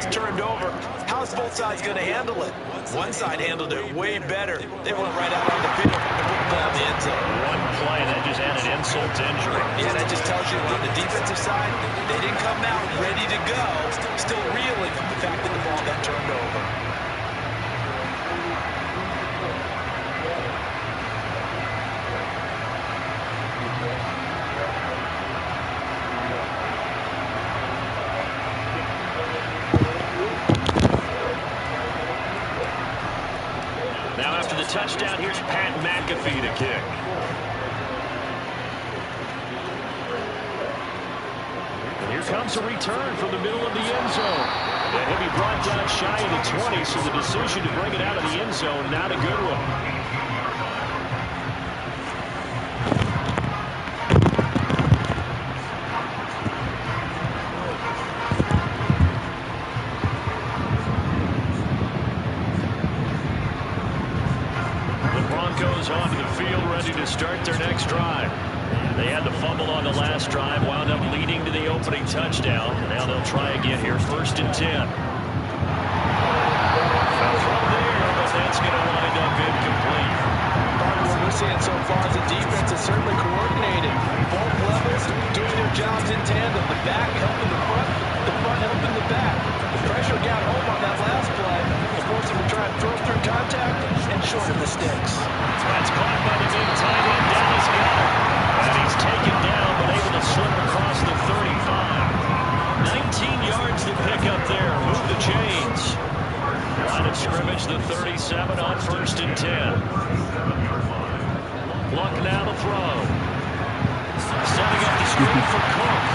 gets turned over, how's both sides going to handle it? One side handled it way better. They went right out on the field and put the ball in the end zone. One play, that just added insult to injury. Yeah, that just tells you on the defensive side, they didn't come out ready to go, still reeling from the fact that the ball got turned over. Now after the touchdown, here's Pat McAfee to kick. And here comes a return from the middle of the end zone. And he'll be brought down shy of the 20, so the decision to bring it out of the end zone, not a good one. Onto the field, ready to start their next drive. They had the fumble on the last drive, wound up leading to the opening touchdown. Now they'll try again here, 1st and 10. From there, but that's going to wind up incomplete. What we're seeing so far is the defense is certainly coordinated. Both levels doing their jobs in tandem. The back helping the front helping the back. The pressure got home on that last play. Forced him to try and throw through contact and shorten the sticks. That's caught by the big tight end. Down he's got it. And he's taken down, but able to slip across the 35. 19 yards to pick up there. Move the chains. Line of scrimmage, the 37 on 1st and 10. Luck now to throw. Setting up the screen for Cook.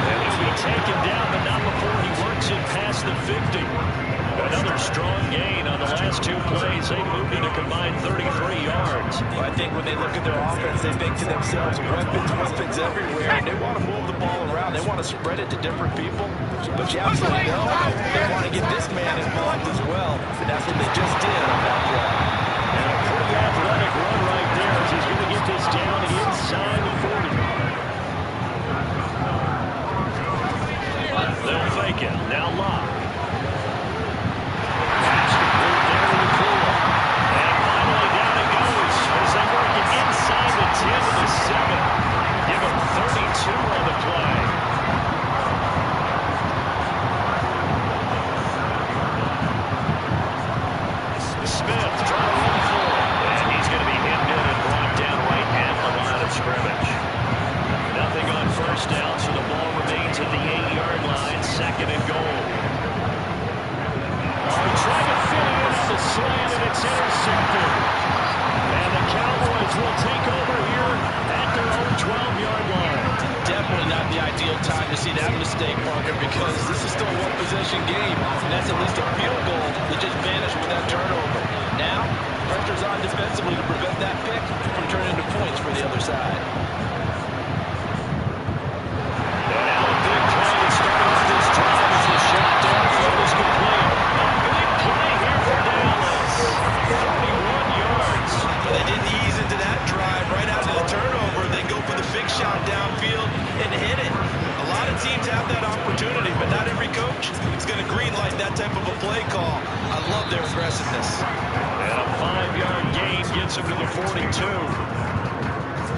And he'll be taken down, but not before he works it past the 50. Another strong gain on the last 2 plays. They moved it a combined 33 yards. Well, I think when they look at their offense, they think to themselves, weapons everywhere. And they want to move the ball around. They want to spread it to different people. But you absolutely know they want to get this man involved as well. And that's what they just did on that play. And a pretty athletic run right there as he's going to get this down inside the 40. They'll fake it. Now Locke. Pass complete there to McCool. And finally down it goes as they work it inside the 10 to the 7. Give him 32 on the play. Smith trying to run for it. And he's going to be hemmed in and brought down right at the line of scrimmage. Nothing on 1st down, so the ball remains at the 8-yard line, 2nd and goal. Trying to fit in on the slant, and it's intercepted. And the Cowboys will take over here at their own 12-yard line. Definitely not the ideal time to see that mistake, Parker, because this is still a one-possession game, and that's at least a field goal that just vanished with that turnover. Now, pressure's on defensively to prevent that pick from turning into points for the other side. And now a big play to start off this drive as the shot downfield is complete. A big play here for Dallas. 31 yards. But they didn't ease into that drive right after the turnover. They go for the big shot downfield and hit it. A lot of teams have that opportunity, but not every coach is going to greenlight that type of a play call. I love their aggressiveness. And a 5-yard gain gets him to the 42.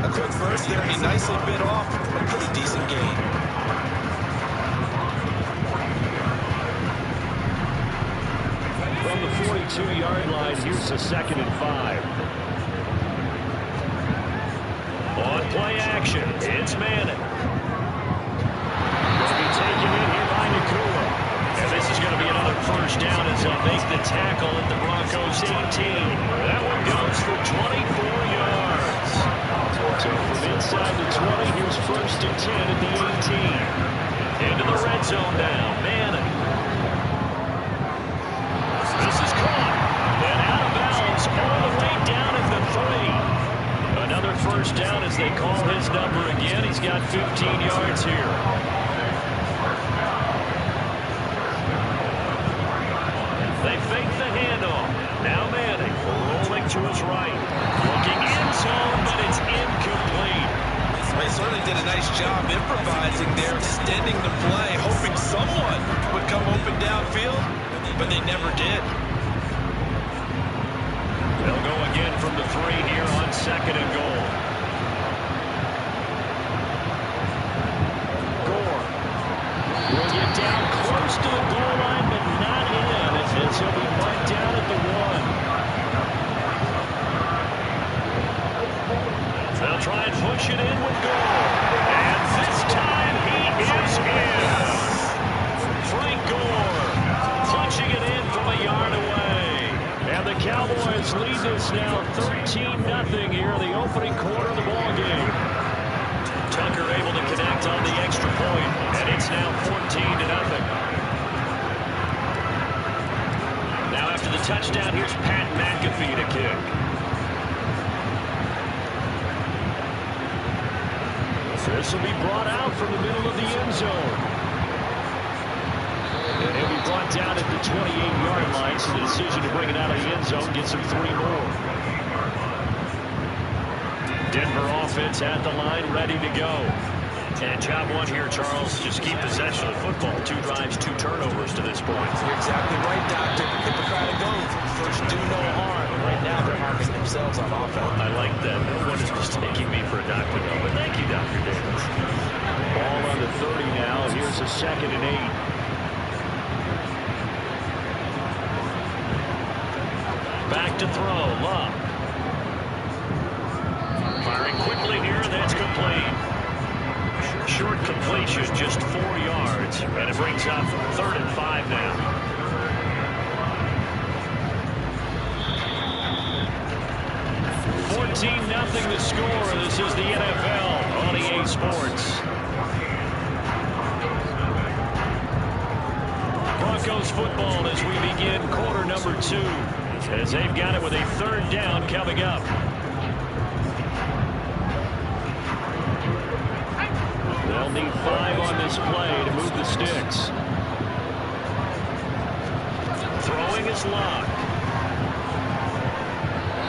A quick burst there, and he nicely bit off a pretty decent gain. From the 42-yard line, here's a 2nd and 5. On play action, it's Manning. Going to be taken in here by Nakua. And this is going to be another 1st down as they'll make the tackle at the Broncos 18. That one goes for 24 yards. So from inside the 20, here's 1st and 10 at the 18. Into the red zone now, Manning. This is caught. And out of bounds all the way down at the 3. Another 1st down as they call his number again. He's got 15 yards here. They fake the handoff. Now Manning rolling to his right. Looking in zone, but it's incomplete. They certainly did a nice job improvising there, extending the play, hoping someone but they never did. They'll go again from the 3 here on 2nd and goal. Gore will get down close to the goal line, but not in, as he'll be marked down at the 1. They'll try and push it in with Gore. And this time he is in. Frank Gore punching it in from a yard away. And the Cowboys lead this now 13-0 here in the opening quarter of the ballgame. Tucker able to connect on the extra point, and it's now 14-0. Now after the touchdown, here's Pat McAfee to kick. This will be brought out from the middle of the end zone. And he'll be brought down at the 28-yard line, so the decision to bring it out of the end zone gets him 3 more. Denver offense at the line, ready to go. And job 1 here, Charles, just keep possession of the football. 2 drives, 2 turnovers to this point. You're exactly right, Doctor. Hippocratic oath. First, do no harm. And right now, they're harming themselves on offense. I like that. No one is mistaking me for a doctor, though. But thank you, Dr. Davis. Ball on the 30 now. Here's a 2nd and 8. Back to throw. Love. Firing quickly here, and that's complete. Short completion, just 4 yards. And it brings up 3rd and 5 now. Nothing to score. This is the NFL on EA Sports. Broncos football as we begin quarter number 2. As they've got it with a 3rd down coming up. They'll need 5 on this play to move the sticks. Throwing is Locke.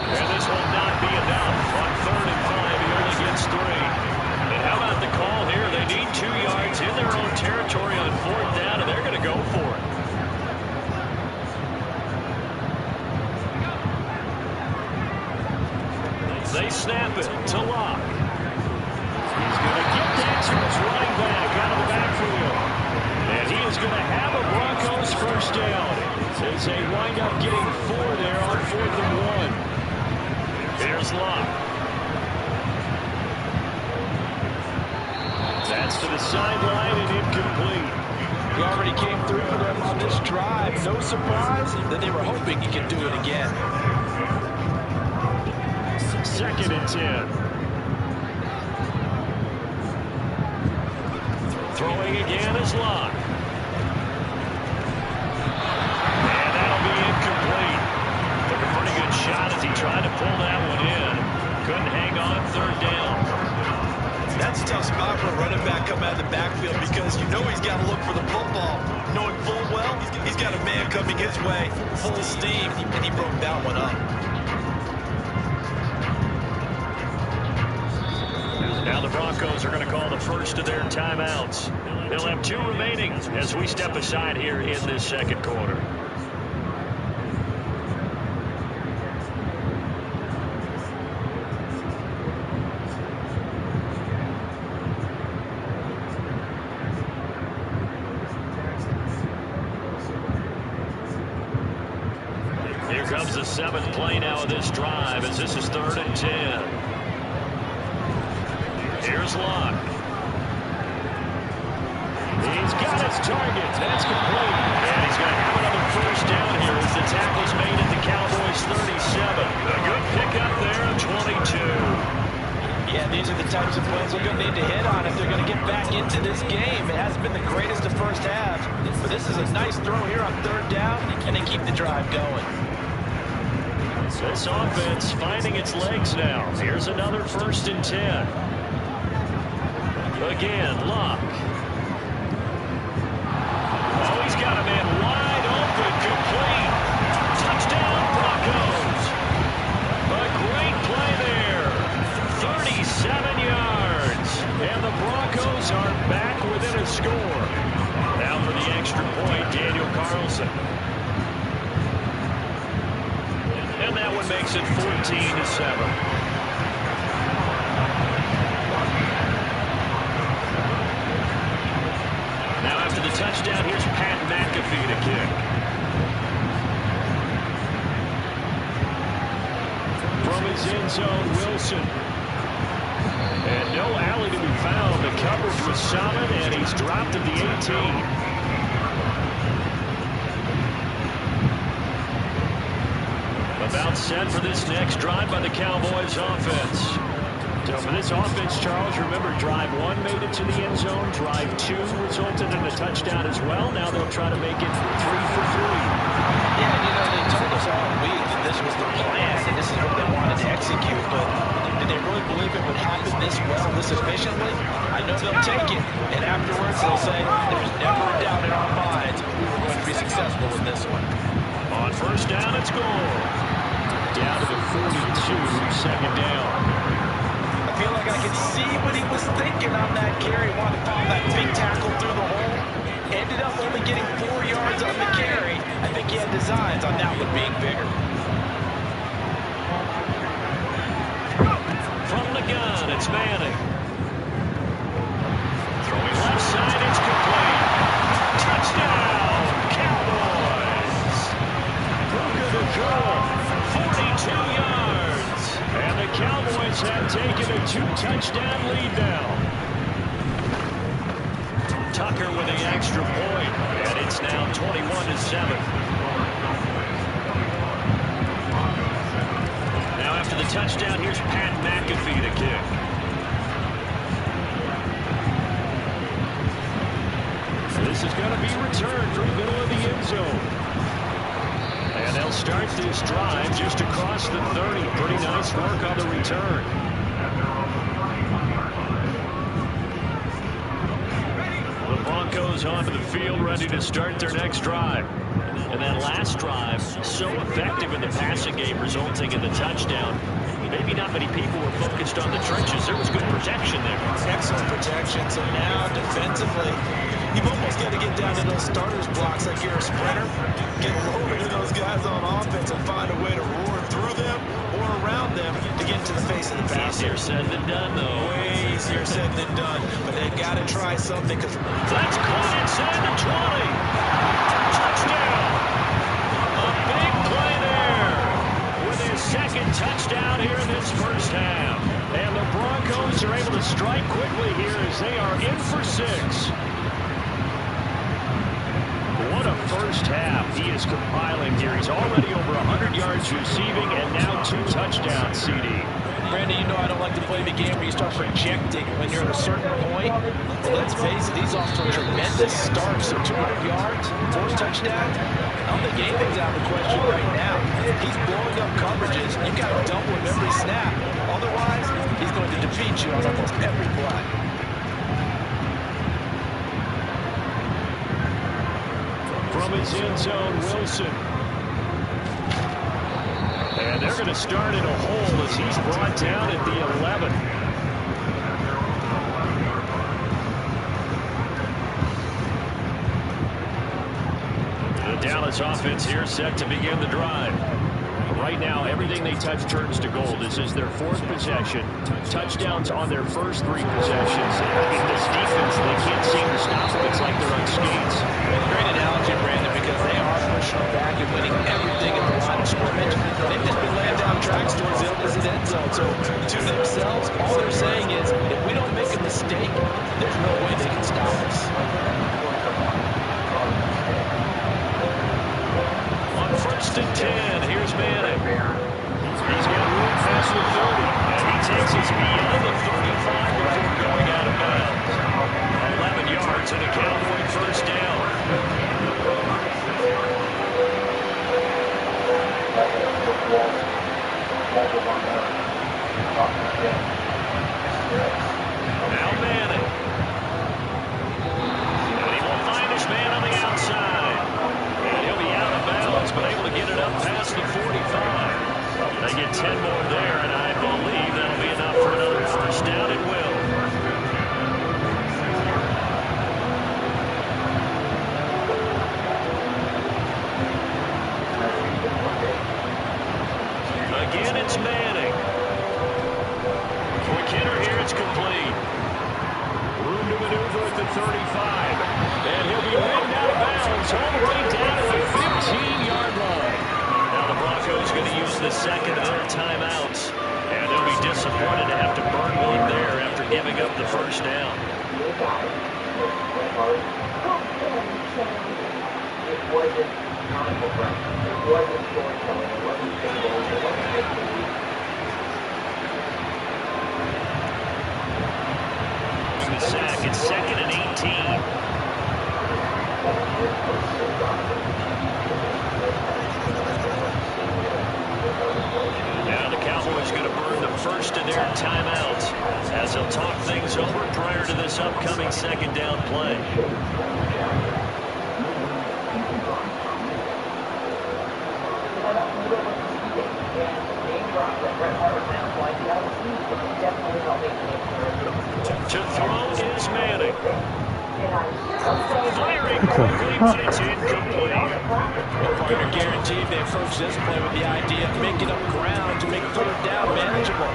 And this will not be enough. On 3rd and 5, he only gets 3. And how about the call here? They need 2 yards in their own territory on 4th down, and they're going to go for it. They snap it to Locke. He's going to get that to his running back out of the backfield. And he is going to have a Broncos 1st down. As they wind up getting 4 there on 4th and 1. Here's Locke. That's to the sideline and incomplete. He already came through for them on this drive. No surprise that they were hoping he could do it again. 2nd and 10. Throwing again is Locke. And that'll be incomplete. Took a pretty good shot as he tried to pull that one in. Couldn't hang on 3rd down. That's a tough spot for a running back coming out of the backfield because you know he's got to look for the football. Knowing full well, he's got a man coming his way, full steam, and he broke that one up. Now the Broncos are going to call the first of their timeouts. They'll have 2 remaining as we step aside here in this 2nd quarter. Here comes the 7th play now of this drive as this is 3rd and 10. Here's Locke. He's got his target. That's complete. And he's going to have another 1st down here as the tackle's made at the Cowboys 37. A good pickup there of 22. Yeah, these are the types of plays they're going to need to hit on if they're going to get back into this game. It hasn't been the greatest of first half, but this is a nice throw here on 3rd down, and they keep the drive going. This offense finding its legs now. Here's another 1st and 10. Again, Locke. Oh, he's got a man wide open, complete. Touchdown, Broncos. A great play there. 37 yards. And the Broncos are back within a score. Now for the extra point, Daniel Carlson. one makes it 14-7. Now after the touchdown, here's Pat McAfee to kick. From his end zone, Wilson. And no alley to be found. The coverage was solid, and he's dropped to the 18. About set for this next drive by the Cowboys offense. So for this offense, Charles, remember, drive 1 made it to the end zone. Drive 2 resulted in a touchdown as well. Now they'll try to make it 3 for 3. Yeah, you know, they told us all week that this was the plan and this is what they wanted to execute, but did they really believe it would happen this well, this efficiently? I know they'll take it, and afterwards they'll say, there's never a doubt in our minds we were going to be successful with this one. On first down, it's goal. Down to the 42, second down. I feel like I can see what he was thinking on that carry. Wanted to follow that big tackle through the hole. Ended up only getting 4 yards on the carry. I think he had designs on that one being bigger. From the gun, it's Manning. Throwing left side, it's complete. Touchdown, Cowboys. Booker to goal, 42 yards. And the Cowboys have taken a 2-touchdown lead now. Tucker with the extra point, and it's now 21-7. Now after the touchdown, here's Pat McAfee to kick. This is going to be returned from the middle of the end zone. And they'll start this drive just across the 30. Pretty nice work on the return. The Broncos onto the field, ready to start their next drive. And that last drive, so effective in the passing game, resulting in the touchdown. Maybe not many people were focused on the trenches. There was good protection there. Excellent protection. So now, defensively, you've almost got to get down to those starters blocks like you're a sprinter. Get over to those guys on offense and find a way to roar through them or around them to get into the face of the passer. Easier said than done, though. Way easier said than done. But they've got to try something because that's caught inside the 20. Touchdown. A big play there with his second touchdown here in this first half. And the Broncos are able to strike quickly here as they are in for 6. What a first half he is compiling here. He's already over 100 yards receiving and now 2 touchdowns, CD. Brandon, you know I don't like to play the game where you start projecting when you're at a certain point. But let's face it, he's off to a tremendous start. So 200 yards, 4 touchdowns. I don't think anything's out of the question right now. He's blowing up coverages. You've got to double him every snap. Otherwise, he's going to defeat you on almost every play. From his end zone, Wilson. And they're going to start in a hole as he's brought down at the 11. The Dallas offense here set to begin the drive. Right now, everything they touch turns to gold. This is their 4th possession. Touchdowns on their first 3 possessions. And this defense, they can't seem to stop them. It's like they're on skates. Great analogy, Brandon, because they are pushing them back and winning everything at the line of scrimmage. They've just been laying down tracks towards the opposite end zone. So to themselves, all they're saying is, if we don't make a mistake, there's no way they can stop us. On first and 10, here's Manning. He's got room past the 30, and he takes us beyond the 35 before going out of bounds. 11 yards and a Cowboy first down. Now Manning. And he will find his man on the outside. And he'll be out of bounds, but able to get it up past the 45. They get 10 more there, and I believe that'll be enough for another first down. It will. giving up the first down. It wasn't comic book writing. It wasn't storytelling. It wasn't symbols. It wasn't make-believe. The sack. It's 2nd and 18. Now the Cowboys going to burn the first of their timeouts as they'll talk things over prior to this upcoming second down play. To throw is Manning. Firing quickly, but it's incomplete. Partner guaranteed they approach this play with the idea of making up ground to make third down manageable.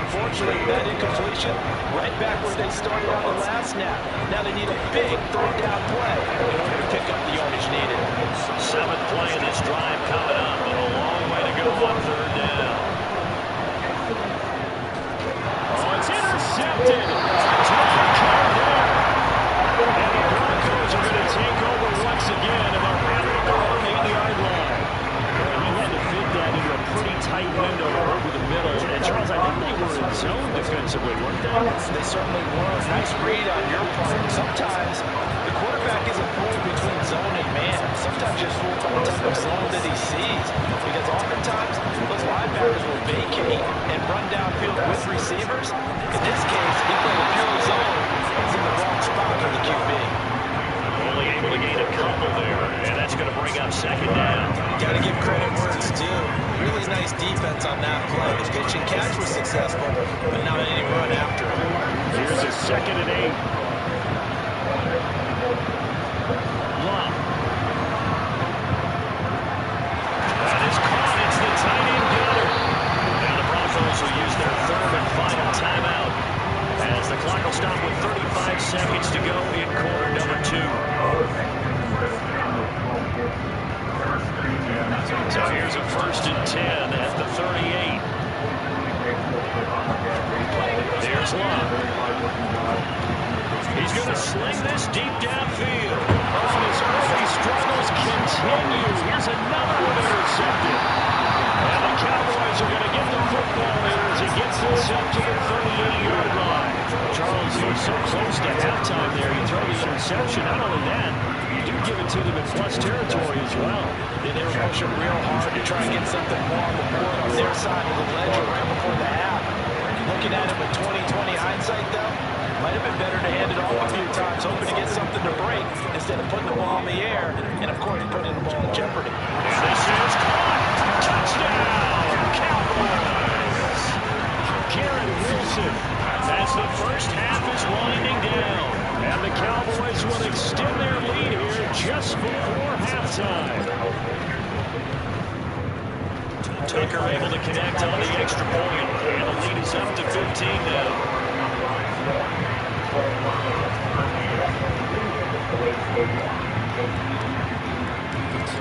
Unfortunately, that incompletion right back where they started on the last snap. Now they need a big third down play in order to pick up the yardage needed. 7th play in this drive coming up, but a long way to go on third down. Oh, it's intercepted. And the Broncos are going to take over once again, and they'll have it at their own 8-yard line. You had to fit that into a pretty tight window over the middle. And Charles, I think they were in zone defensively, weren't they? They certainly were. Nice read on your part. Sometimes the quarterback isn't fooled between zone and man. Sometimes you're fooled by the type of zone that he sees. Because oftentimes those linebackers will vacate and run downfield with receivers. In this case, he played a pure zone. He's in the wrong spot for the QB. Only able to gain a couple there, and that's going to bring up second down. Got to give credit where it's due. Really nice defense on that play. The pitch and catch was successful, but not any run after it. Here's a 2nd and 8. Love. That is caught. It's the tight end gunner. Now the Broncos will use their 3rd and final timeout as the clock will stop with 35 seconds to go in quarter number 2. So here's a 1st and 10 at the 38. There's Love. He's going to sling this deep downfield. Oh, his early struggles continue. Here's another one intercepted. And the Cowboys are going to get the football here as he gets this up to the 38-yard line. Charles, he was so close to halftime there. You throw the interception. Not only that, you do give it to them in plus territory as well. They were pushing real hard to try and get something more on the board on their side of the ledger right before the half. Looking at it with 20/20 hindsight, though, might have been better to hand it off a few times, hoping to get something to break instead of putting the ball in the air and, of course, putting the ball in jeopardy. And this is caught. Touchdown, Cowboys. Garrett Wilson as the first half is winding down. And the Cowboys will extend their lead here just before halftime. Tucker able to connect on the extra point, and the lead is up to 15 now.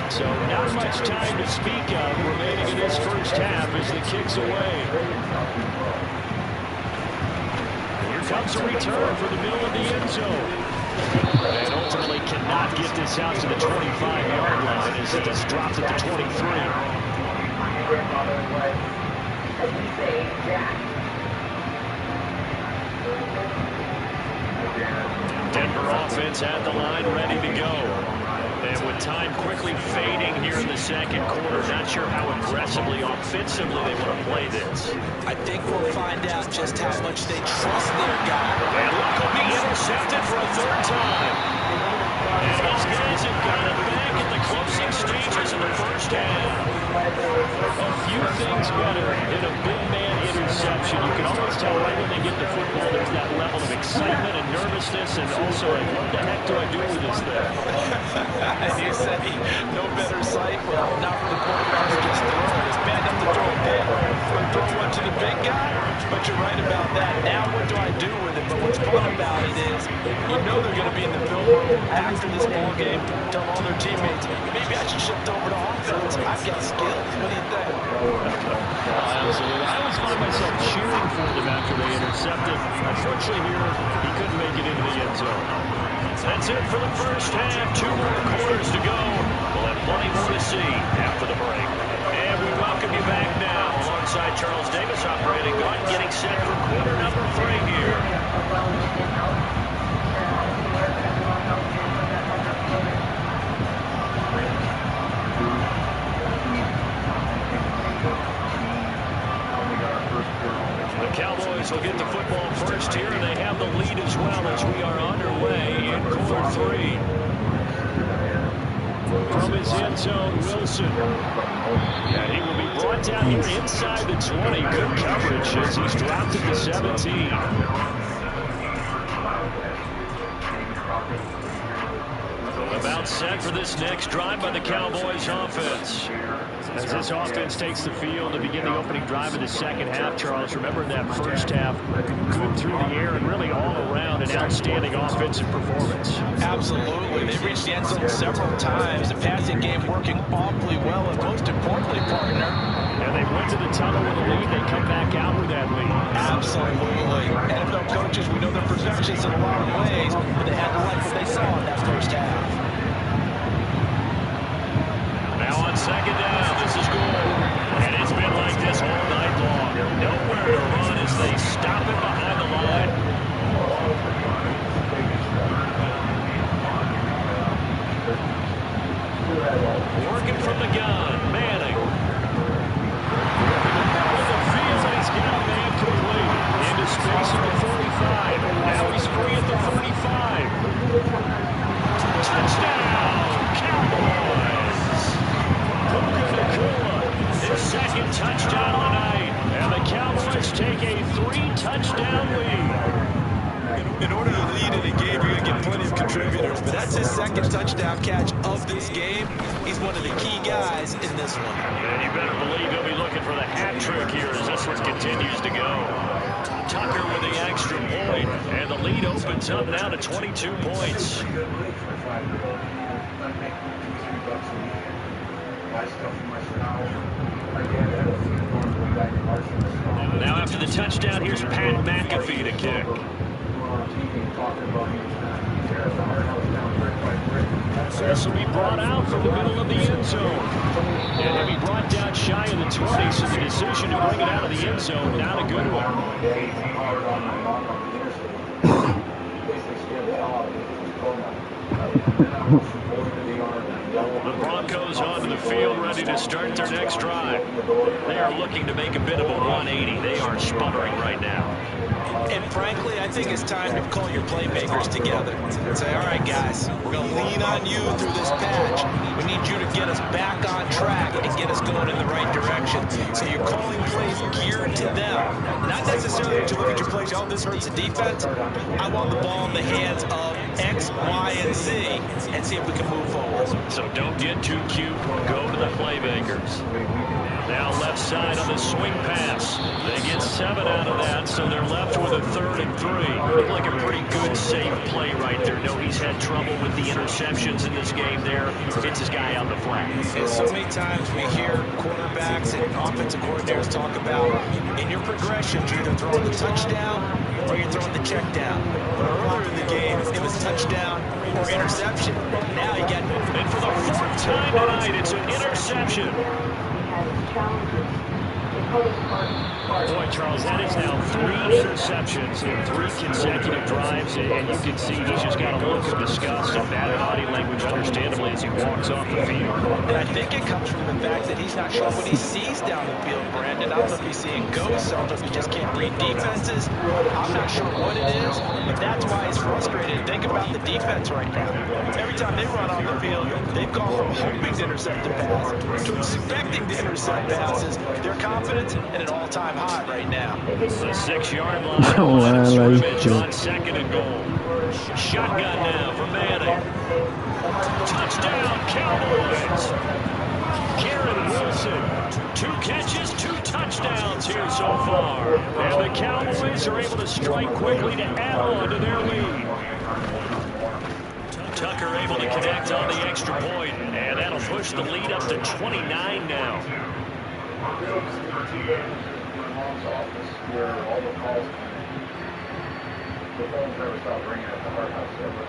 So not much time to speak of remaining in this first half as the kick's away. Here comes a return for the middle of the end zone. And ultimately cannot get this out to the 25-yard line as it is dropped at the 23. Denver offense at the line, ready to go. And with time quickly fading here in the second quarter, not sure how aggressively, offensively they want to play this. I think we'll find out just how much they trust their guy. And Luck will be intercepted for a 3rd time. And these guys have got it back in the closing stages of the first half. A few things better than a big man interception. You can always tell right when they get the football, there's that level of excitement and nervousness. analysis and also, like, what the heck do I do with this thing? And you say, no better sight. Well, not for the quarterbacks, just throw it. It's bad enough to throw a pick or throw one to the big guy, but you're right about that. Now what do I do with it? But what's fun about it is you know they're going to be in the film room after this ball game, tell all their teammates, maybe I should shift over to offense. I've got skills. What do you think? Absolutely. I always find myself cheering for them after they intercepted. Unfortunately here, he couldn't make it into the end zone. That's it for the first half. 2 more quarters to go. We'll have plenty more to see after the break. And we welcome you back now alongside Charles Davis operating gun, getting set for quarter number 3 here. The Cowboys will get the football first here, and they have the lead as well as we are underway in quarter 3. From his end zone, Wilson. And he will be brought down here inside the 20. Good coverage as he's dropped at the 17. About set for this next drive by the Cowboys offense. As this offense takes the field to begin the opening drive of the second half, Charles, remember in that first half, good through the air and really all around an outstanding offensive performance. Absolutely. They've reached the end zone several times. The passing game working awfully well, and most importantly, partner. And they went to the tunnel with a lead. They come back out with that lead. Absolutely. NFL coaches, we know they're perfectionists in a lot of ways, but they had to like what they saw in that first half. Now on second down, this is good. And it's been like this all night long. Nowhere to run as they stop it behind the line. Working from the gun, Manning. With the field, he's got a man complete. Into space at the 45. Now he's free at the 35. Touchdown, Cowboys. His second touchdown of the night, and the Cowboys take a 3-touchdown lead. In order to lead in a game, you're going to get plenty of contributors, but that's his second touchdown catch of this game. He's one of the key guys in this one. And you better believe he'll be looking for the hat trick here as this one continues to go. Tucker with the extra point, and the lead opens up now to 22 points. Now after the touchdown, here's Pat McAfee to kick. This will be brought out from the middle of the end zone. And he'll be brought down shy of the 20, so the decision to bring it out of the end zone, not a good one. The Broncos onto the field, ready to start their next drive. They are looking to make a bit of a 180. They are sputtering right now. And frankly, I think it's time to call your playmakers together and say, all right, guys, we're going to lean on you through this patch. We need you to get us back on track and get us going in the right direction. So you're calling plays geared to them. Not necessarily to look at your plays, oh, this hurts the defense. I want the ball in the hands of X, Y, and Z and see if we can move forward. So don't get too cute. Go to the playmakers. Now left side on the swing pass. They get 7 out of that, so they're left with a 3rd and 3. Looked like a pretty good, safe play right there. No, he's had trouble with the interceptions in this game there. It's his guy on the flat. And so many times we hear quarterbacks and offensive coordinators talk about in your progressions, you're either throwing the touchdown or you're throwing the check down. But earlier in the game, it was touchdown or interception. Now you get... And for the 4th time tonight, it's an interception. Boy, Charles, that is now 3 interceptions in 3 consecutive drives, and you can see he's just got a look of disgust and bad body language, understandably, as he walks off the field. And I think it comes from the fact that he's not sure what he sees down the field, Brandon. I don't know if he's seeing ghosts, I don't know if he just can't read defenses. I'm not sure what it is, but that's why he's frustrated. Think about the defense right now. Every time they run on the field, they've gone from hoping to intercept the pass to expecting to intercept passes. Their confidence at an all-time high right now. The 6-yard line. Scrimmage on 2nd and goal. Shotgun now for Manning. Touchdown, Cowboys. Garrett Wilson, 2 catches, 2 touchdowns here so far. And the Cowboys are able to strike quickly to add on to their lead. Tucker able to connect on the extra point, and that'll push the lead up to 29 now. The phones never stop ringing at the Hard House ever.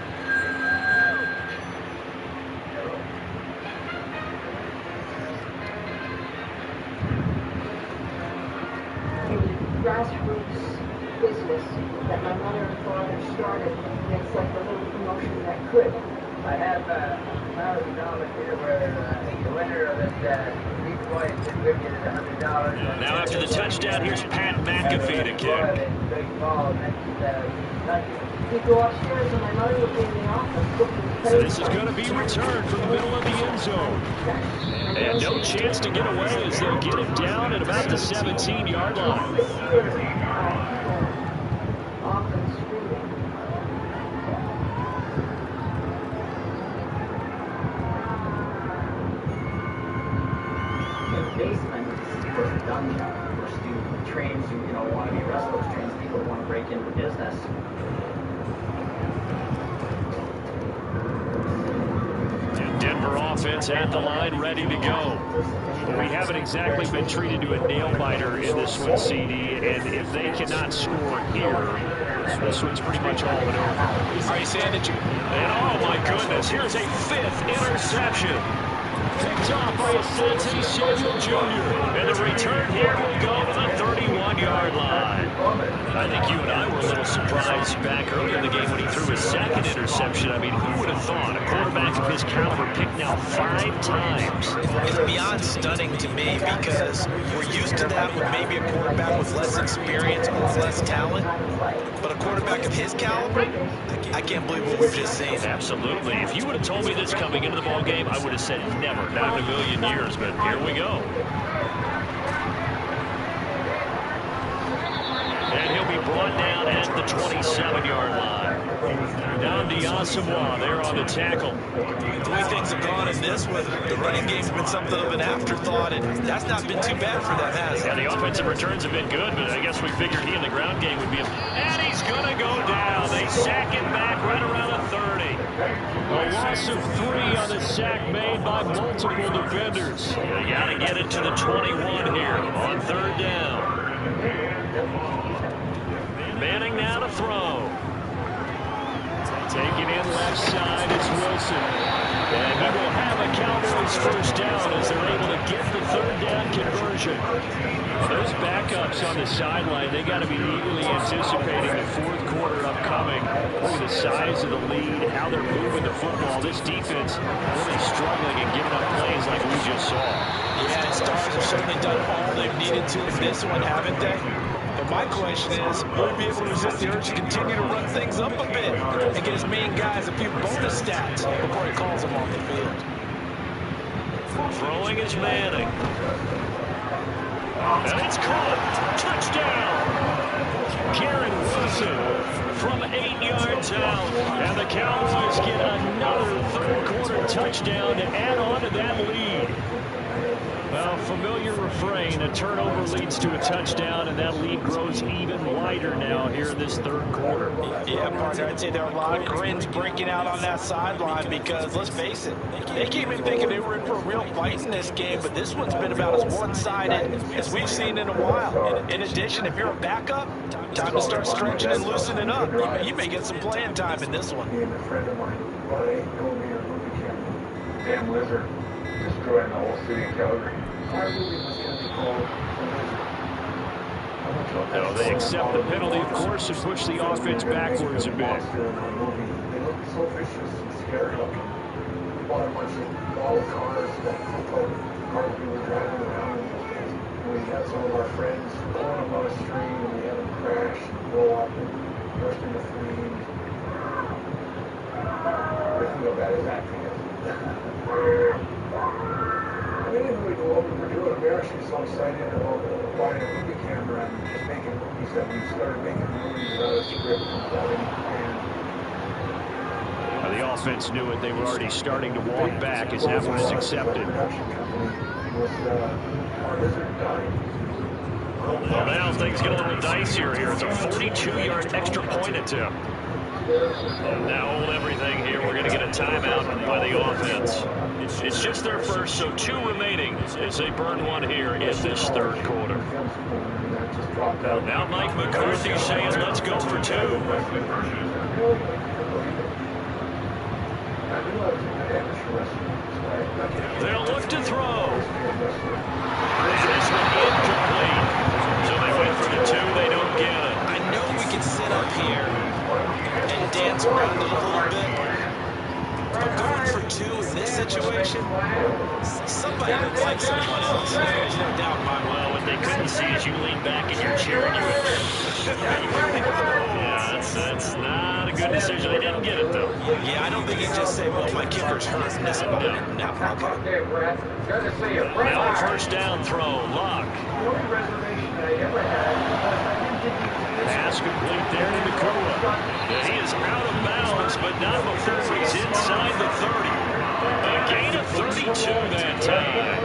The grassroots business that my mother and father started, it's like a little promotion that could. I have $1,000 here where the winner of it, each point contributed $100. Now after the touchdown, here's Pat McAfee to kick. We go upstairs and my mother would be in the office looking at So this is going to be returned from the middle of the end zone. And no chance to get away as they'll get him down at about the 17-yard line. Often screaming. The basement was a dungeon for student trains who, want to be wrestlers, trains people who want to break into the business. And Denver offense at the line, ready to go. We haven't exactly been treated to a nail-biter in this one, CD, and if they cannot score here, this one's pretty much all but over. Are you saying that you... And oh my goodness, here's a 5th interception. Picked off by Asante Samuel Jr. And the return here will go to the 31-yard line. I think you and I were a little surprised back earlier in the game when he threw his 2nd interception. I mean, who would have thought a quarterback of his caliber picked now 5 times? It's beyond stunning to me because we're used to that with maybe a quarterback with less experience or less talent. But a quarterback of his caliber, I can't believe what we've just seen. Absolutely. If you would have told me this coming into the ball game, I would have said never, not in a million years. But here we go. And he'll be brought down at the 27-yard line. Down to Asamoah there on the tackle. The way things have gone in this one, the running game's been something of an afterthought, and that's not been too bad for them, has it? Yeah, the offensive returns have been good, but I guess we figured he in the ground game would be... And he's going to go down. They sack him back right around the 30. A loss of 3 on the sack made by multiple defenders. They got to get it to the 21 here on 3rd down. Manning now to throw. Taking in left side is Wilson. And he will have a Cowboys 1st down as they're able to get the 3rd down conversion. Those backups on the sideline, they got to be eagerly anticipating the 4th quarter upcoming. Look at the size of the lead, how they're moving the football. This defense really struggling and giving up plays like we just saw. Yeah, and Stars have certainly done all they've needed to in this one, haven't they? But my question is, will he be able to resist the urge to continue to run things up a bit and get his main guys a few bonus stats before he calls them off the field? Throwing is Manning. And it's caught. Touchdown. Garrett Wilson from 8 yards out. And the Cowboys get another 3rd quarter touchdown to add on to that lead. Well, familiar refrain, a turnover leads to a touchdown, and that lead grows even wider now here in this 3rd quarter. Yeah, partner, I'd say there are a lot of grins breaking out on that sideline because, let's face it, they came in thinking they were in for a real fight in this game, but this one's been about as one-sided as we've seen in a while. In addition, if you're a backup, time to start stretching and loosening up. You may get some playing time in this one. Me and a friend of mine, about 8mm movie camera, damn lizard, destroying the whole city of Calgary. Our movie was going to be called No, they accept the penalty, of course, and push the offense backwards a bit. They look so vicious and scary looking. We bought a bunch of old cars, cars we were driving around, and we had some of our friends pulling them on the street, and we had them crash and blow up and burst into flames. I feel bad as acting is. We didn't really know what we were doing. We were actually so excited about buying a movie camera and just making movies that we started making movies without a script, without any plan. The offense knew it. They were already starting to walk back as that one is accepted. Well, now things get a little dicier here. It's a 42-yard extra point attempt. And now hold everything here. We're going to get a timeout by the offense. It's just their first, so 2 remaining as they burn one here in this third quarter. Now Mike McCarthy saying, let's go for 2. They'll look to throw. And this one incomplete. So they went for the 2. They don't get it. I know we can sit up here and dance around it a little bit, but going for 2 in this situation, somebody would like someone else. There's no doubt in my mind. Well, what they couldn't see is you lean back in your chair and you went, yeah, that's not a good decision. They didn't get it, though. Yeah, I don't think he'd just say, well, my kicker's hurt and that's about it. No, okay. Now a first down throw. Luck. Pass complete there to Nakua. He is out of bounds, but not before he's inside the 30. A gain of 32 that time.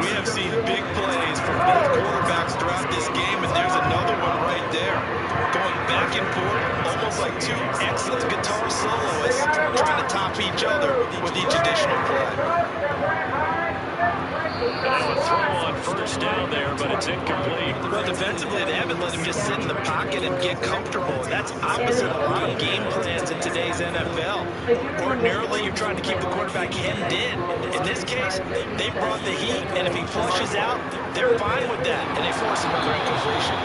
We have seen big plays from both quarterbacks throughout this game, and there's another one right there. Going back and forth, almost like 2 excellent guitar soloists trying to top each other with each additional play. Now a throw on first down there, but it's incomplete. Well, defensively, they haven't let him just sit in the pocket and get comfortable. That's opposite a lot of game plans in today's NFL. Ordinarily, you're trying to keep the quarterback hemmed in. In this case, they brought the heat, and if he flushes out, they're fine with that, and they force another incompletion.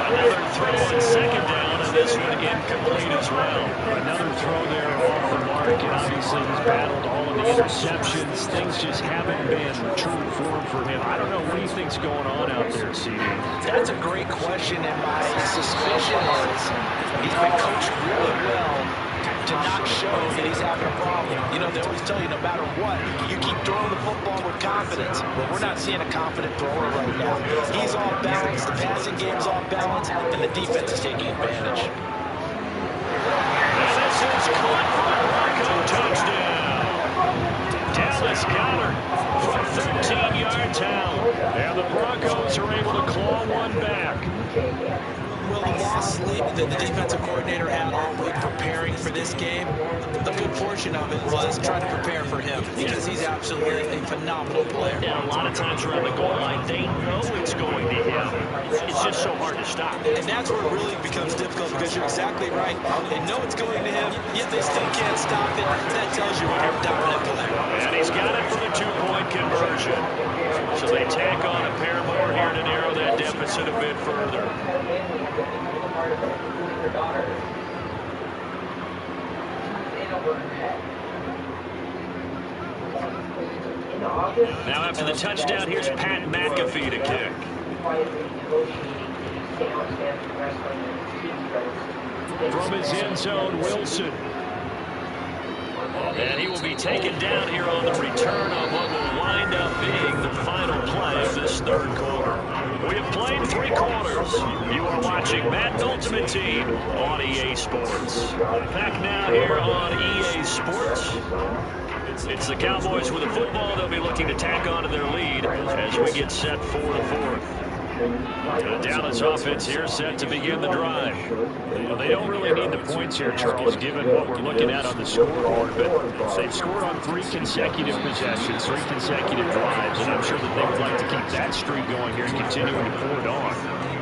Another throw on second down, and this one incomplete as well. Another throw there off the mark, and obviously he's battled all of the interceptions. Things just haven't been true form for him. I don't know what he thinks going on out there, CD. That's a great question, and my suspicion is he's been coached really well to not show that he's having a problem. You know, they always tell you no matter what, you keep throwing the football with confidence. Well, we're not seeing a confident thrower right now. He's off balance, the passing game's off balance, and the defense is taking advantage. And this is caught for a Bronco touchdown. Dallas Goedert from 13-yard town. And the Broncos are able to claw one back. Well, the lost sleep that the defensive coordinator had all week preparing for this game, a good portion of it was trying to prepare for him because he's absolutely a phenomenal player. Yeah, a lot of times around the goal line, they know it's going to him. It's just so hard to stop. And that's where it really becomes difficult because you're exactly right. They know it's going to him, yet they still can't stop it. That tells you when you're a dominant player. And he's got it for the 2-point conversion. So they tack on a pair more here to narrow that deficit a bit further. Now after the touchdown, here's Pat McAfee to kick. From his end zone, Wilson. And he will be taken down here on the return on what will wind up being the final play of this third quarter. We have played 3 quarters. You are watching Madden Ultimate Team on EA Sports. Back now here on EA Sports. It's the Cowboys with the football. They'll be looking to tack on to their lead as we get set for the 4th. The Dallas offense here set to begin the drive. You know, they don't really need the points here, Charles, given what we're looking at on the scoreboard, but they've scored on 3 consecutive possessions, 3 consecutive drives, and I'm sure that they would like to keep that streak going here and continuing to pour it on.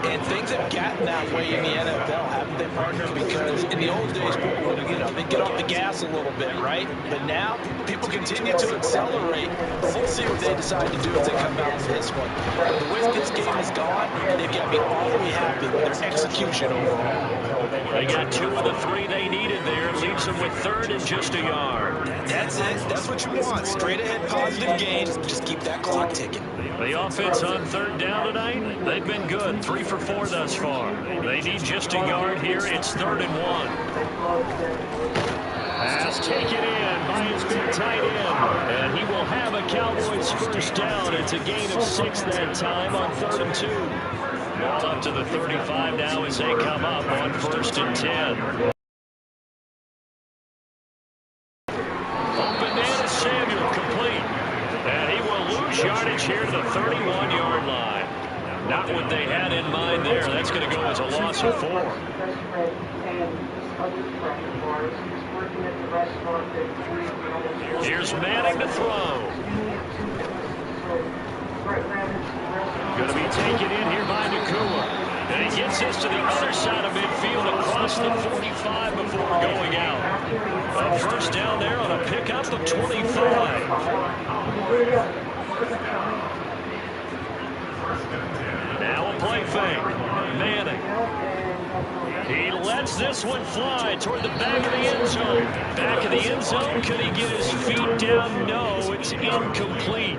And things have gotten that way in the NFL, haven't they, partner? Because in the old days, people would, they get off the gas a little bit, right? But now, people continue to accelerate. But we'll see what they decide to do as they come out of this one. The way this game is gone, they've got to be all the way happy with their execution overall. They got 2 of the 3 they needed there. Leaves them with 3rd and just a yard. That's it. That's what you want. Straight ahead positive gains. Just keep that clock ticking. The offense on 3rd down tonight, they've been good. 3 for 4 thus far. They need just a yard here. It's 3rd and 1. Pass taken in by his big tight end. And he will have a Cowboys first down. It's a gain of 6 that time on 3rd and 2. Ball up to the 35 now as they come up on 1st and 10. gains yardage here to the 31-yard line. Now, not what they had in mind there. That's going to go as a loss of 4. Here's Manning to throw. Going to be taken in here by Nakua. And he gets this to the other side of midfield across the 45 before going out. A first down there on a pickup of 25. Now a play fake. Manning. He lets this one fly toward the back of the end zone. Back of the end zone. Could he get his feet down? No, it's incomplete.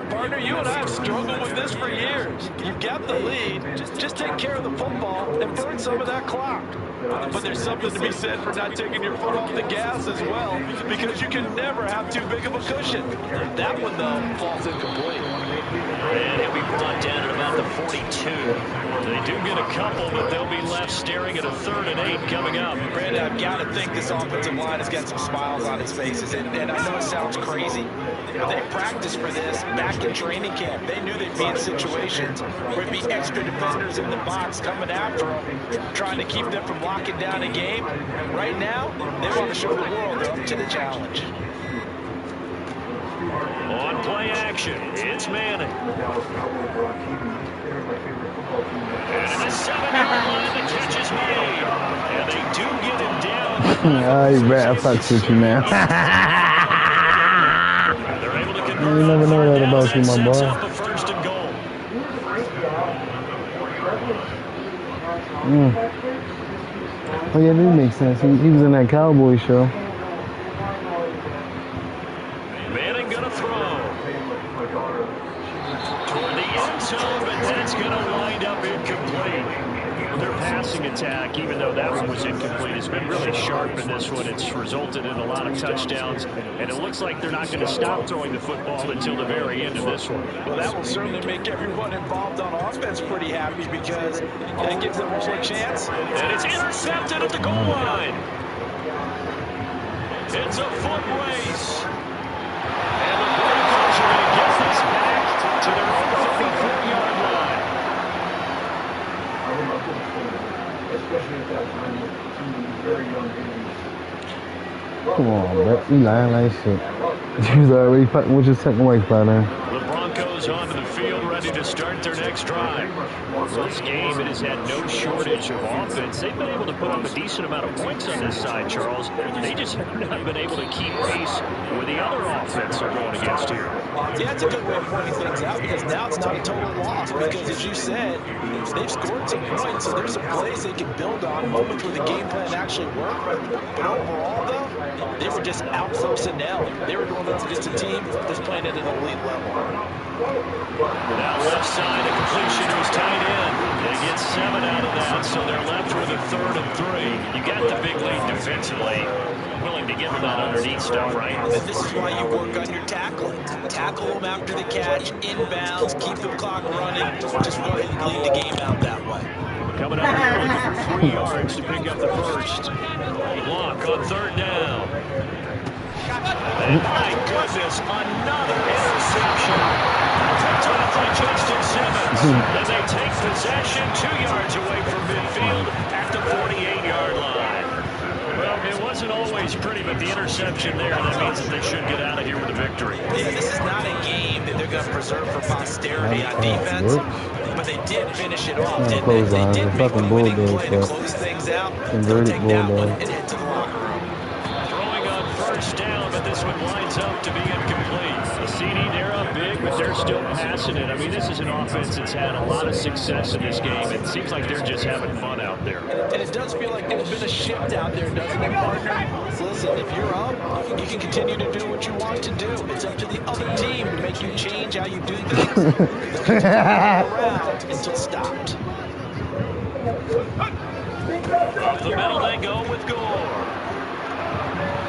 Partner, you and I have struggled with this for years. You've got the lead. Just take care of the football and burn some of that clock. But there's something to be said for not taking your foot off the gas as well, because you can never have too big of a cushion. That one, though, falls incomplete. And he'll be brought down at about the 42. They do get a couple, but they'll be left staring at a 3rd and 8 coming up. Brandon, I've got to think this offensive line has got some smiles on its faces. And I know it sounds crazy, but they practiced for this back in training camp. They knew they'd be in situations where it'd be extra defenders in the box coming after them, trying to keep them from locking down a game. Right now, they want to show the world they're up to the challenge. On play action, it's Manning. And in the 7-yard line, the catch is made. And they do get him down. You bet I fucks with you, man. They're able to convert. You never know that about you, my boy. Sets up a 1st and goal. Oh yeah, that makes sense. He was in that Cowboy show. Manning gonna throw toward the end zone, but that's gonna wind up incomplete. Their passing attack, even though that one was incomplete, has been really sharp in this one. It's resulted in a lot of touchdowns, and it looks like they're not going to stop throwing the football until the very end of this one. Well, that will certainly make everyone involved on offense pretty happy, because that gives them one more chance. And it's intercepted at the goal line. It's a foot race. And the Broncos are going to get this back to their own 34-yard line. Especially at that time with 2 very young babies. Come on, bro. You lying like shit. You was already fucking with your second wife by now. The Broncos onto the field, ready to start their next drive. This game, it has had no shortage of offense. They've been able to put up a decent amount of points on this side, Charles. They just have not been able to keep pace with the other offense they're going against here. Yeah, it's a good way of pointing things out, because now it's not a total loss, because as you said, they've scored some points, so there's some plays they can build on, moments where the game plan actually worked. But overall, though, they were just out close and nailed. They were going up against a team that's playing at an elite level. Now left side, the completion was tight end. They get 7 out of that, so they're left with a 3rd and 3. You got the big lead defensively. Willing to give them that underneath stuff, right? And this is why you work on your tackling. Tackle them after the catch, inbounds, keep the clock running. Just go ahead and lead the game out that way. Coming up here, looking for 3 yards to pick up the first. Block on 3rd down. And my goodness, another interception. Picked off by Justin Simmons. And they take possession 2 yards away from midfield at the 48-yard line. Well, it wasn't always pretty, but the interception there, that means that they should get out of here with a victory. Yeah, this is not a game that they're going to preserve for posterity on defense, but they did finish it off, didn't they? They did make one winning play to close things out. They'll take that one and head to the locker room. Throwing on 1st down, but this one winds up to be incomplete. The CD, they're up big, but they're still passing it. I mean, this is an offense that's had a lot of success in this game. It seems like they're just having fun out there. And it does feel like there's been a shift out there, doesn't it, partner? Listen, if you're up, you can continue to do what you want to do. It's up to the other team to make you change how you do things. Around until stopped. Up the middle they go with Gore.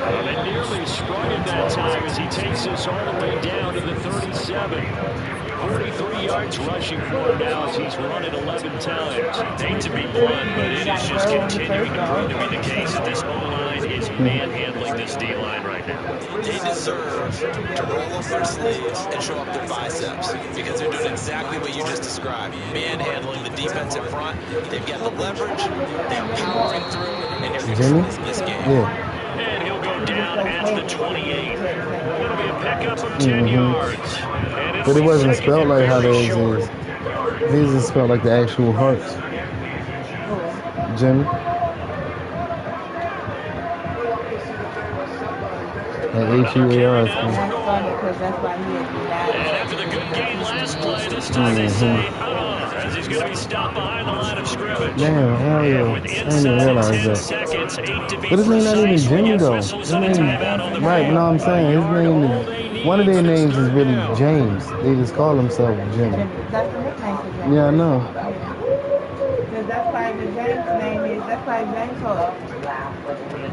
And it nearly sprung him that time as he takes this all the way down to the 37. 43 yards rushing for him now as he's run it 11 times. Hate to be blunt, but it is just continuing to prove to be the case that this O-line is manhandling this D-line right now. They deserve to roll up their sleeves and show up their biceps because they're doing exactly what you just described, manhandling the defense in front. They've got the leverage, they're powering through, and they're controlling this game. Yeah. And he'll go down at the 28. It'll be a pickup of 10 yards. But it wasn't spelled like how theirs is. His is spelled like the actual hearts. Jimmy. And H-U-A-R. And after the good game last play, this time they say, as he's going to be stopped behind the line of scrimmage. Damn, hell yeah. With I didn't even realize that. seconds, 8 to be But his name not even Jimmy though. whistles His and a name, timeout on the right? field. No, I'm saying his name is. One of their names is really James. They just call themselves Jimmy. That's the nickname for James. Yeah, I know. Because that's why the James name is, that's why James Hall.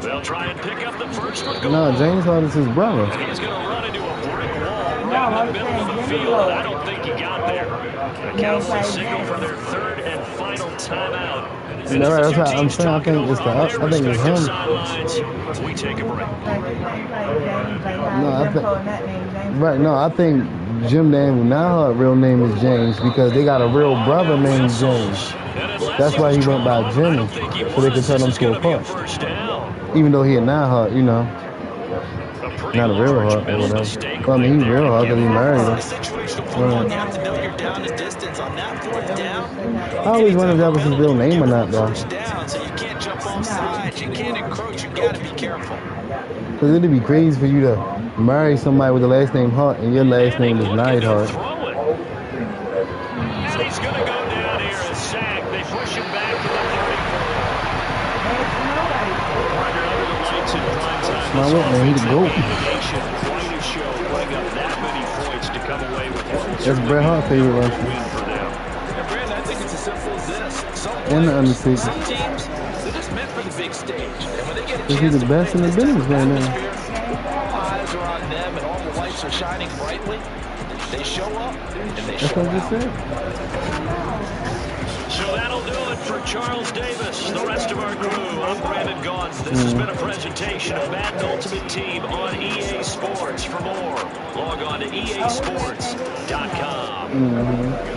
They'll try and pick up the first one. No, James Hall is his brother. He's going to run into a brick wall right in the middle of the field, and I don't think he got there. The Cowboys will signal for their third and final timeout. Right, that's what I'm saying. I think it's I think it's him. We take a break. No, I think. Right, no, I think Jim Daniels now her real name is James because they got a real brother named James. That's why he went by Jimmy, so they could turn him to a punch. Even though he a now you know, not a real heart or whatever. Well, I mean, he's real heart because he married her. You have to know you're down a distance on that fourth down. I always wondered if that was his real name or not, though. Down, so you can't jump off sides, you can't encroach, you gotta be careful. Because it'd be crazy for you to marry somebody with the last name Hart and your last name is Neidhart. He's going to go down here and sack. They push him back to the 34. My what, man? He the GOAT. That's Bret Hart's favorite wrestler. Brandon, I think it's as simple as this. And the Undertaker. Some teams, they're just meant for the big stage. And when they get a He's chance the best in the business right now. all eyes are on them and all the lights are shining brightly. They show up and they That's show what I just out. said. So that'll do it for Charles Davis, the rest of our crew. I'm Brandon Gaudin. This has been a presentation of Madden Ultimate Team on EA Sports. For more, log on to easports.com.